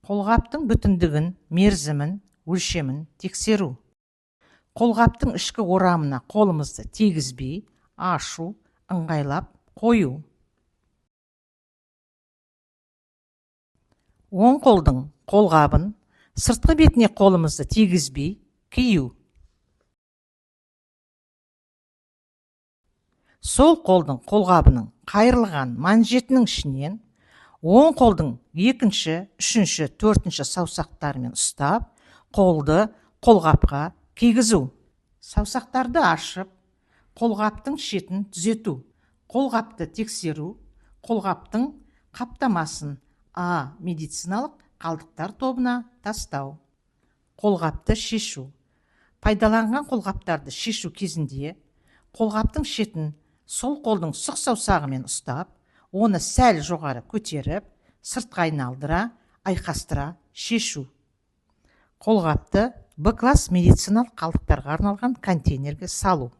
Қолғаптың бүтіндігін, мерзімін, өлшемін тексеру. Қолғаптың ішкі орамына қолымызды тигізбей, ашу, ыңғайлап қою. Оң қолдың қолғабын сыртқы бетіне қолымызды тигізбей, кию. Сол қолдың қолғабының қайырылған манжетінің ішінен оң қолдың екінші, үшінші, төртінші саусақтарымен ұстап, қолды қолғапқа кигізу. Саусақтарды ашып, қолғаптың шетін түзету. Қолғапты тексеру, қолғаптың қаптамасын медициналық қалдықтар тобына тастау. Қолғапты шешу. Пайдаланған қолғаптарды шешу кезінде қолғаптың шетін сол қолдың сұқ саусағымен ұстап, оны сәл жоғары көтеріп, сыртқа айналдыра, айқастыра шешу. Қолғапты Б класс медициналық қалдықтарға арналған контейнерге салу.